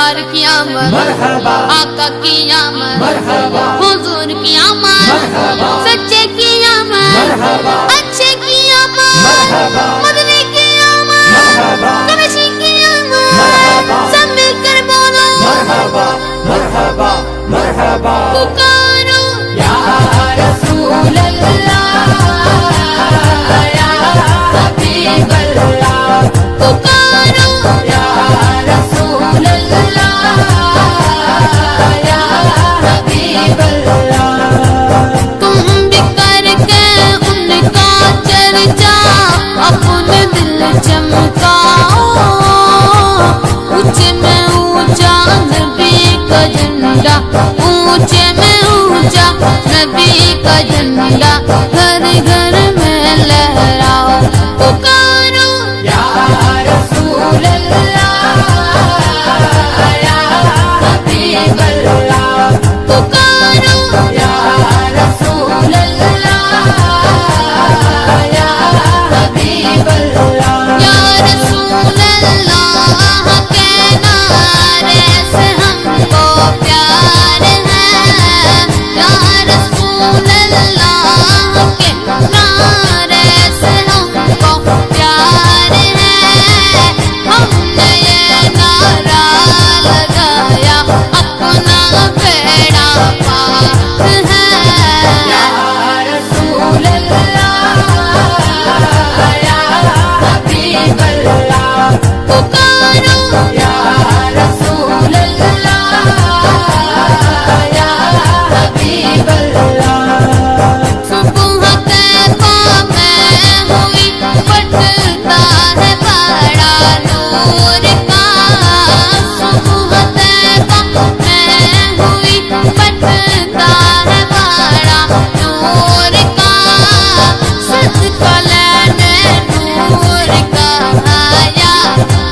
سرکار کی آمد مرحبا، آقا کی آمد مرحبا، حضور کی آمد مرحبا، سچے کی آمد مرحبا، اچھے کی آمد مرحبا، مدنی کی آمد مرحبا، قریشی کی آمد مرحبا، سب مل کر بولو مرحبا، مرحبا، مرحبا، پکارو یا رسول اللہ، یا حبیب اللہ، پکارو یا رسول اللہ، یا حبیب اللہ، تم بھی کر کے ان کا چرچا اپنے دل چمکاؤ اونچے میں اونچا نبی کا جھنڈا اونچے میں اونچا نبی کا جھنڈا گھر گھر میں لہراؤ پکارو یا رسول اللہ، یا حبیب اللہ، پکارو یا رسول اللہ، یا حبیب اللہ، یا رسول اللہ کے نعرے سے ہم کو پیار ہے یا رسول اللہ کے نعرے سے ہم کو پیار ہے ہم نے یہ نعرہ لگایا اپنا بیڑا پار ہے یا رسول اللہ، یا حبیب اللہ، پکارو یا رسول اللہ، یا حبیب اللہ، صبح طیبہ میں ہوئی پڑتا ہے بڑا نور کا صبح طیبہ میں ہوئی پڑتا ہے بڑا نور کا صدقہ لینے نور کا آیا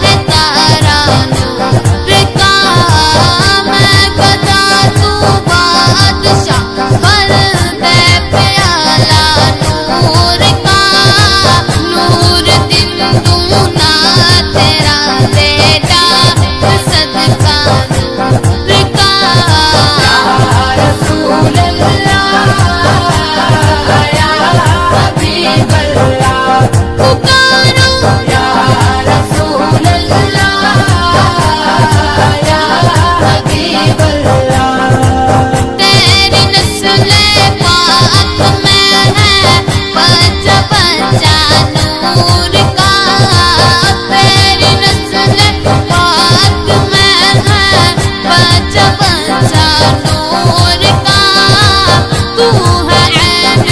ہے تارا نور کا میں گدا تو بادشاہ بھر دے پیالہ نور کا نور دن دونا تیرا بیٹا صدقہ نور کا یا رسول اللہ، یا حبیب اللہ، پکارو یا رسول اللہ، یا حبیب اللہ، تیری نسل پاک میں ہے بچہ بچہ نور کا تیری نسل پاک میں ہے بچہ بچہ نور کا تو ہے عین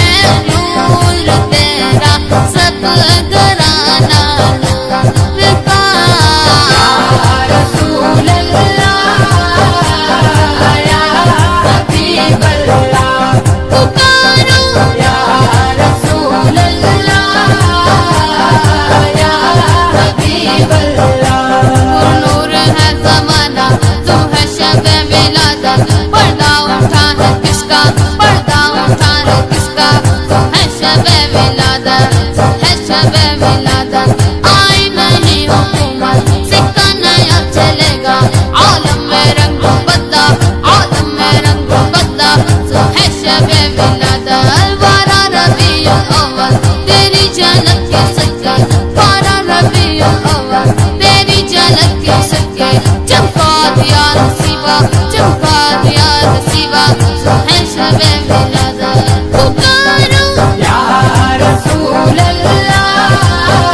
نور تیرا سب گھرانہ نور کا یا رسول اللہ، یا حبیب اللہ، پکارو یا رسول اللہ، یا حبیب اللہ، نور ہے زمانہ تو ہے شب ولادت پردہ اٹھا ہے کس کا پردہ اٹھا ہے کس کا تو ہے شب ولادت ہے شب ولادت آئی نہیں حکومت سکہ نیا چلے گا عالم میں رنگ بدلا عالم میں رنگ بدلا تو ہے شب ولادت بارہ ربیع الاول تیری جنت کے سکے بارہ ربیع الاول تیری جنت کے سکے چمکا دیا نصیبہ چمکا دیا نصیبہ ہے شب ولادت پکارو یا رسول اللہ،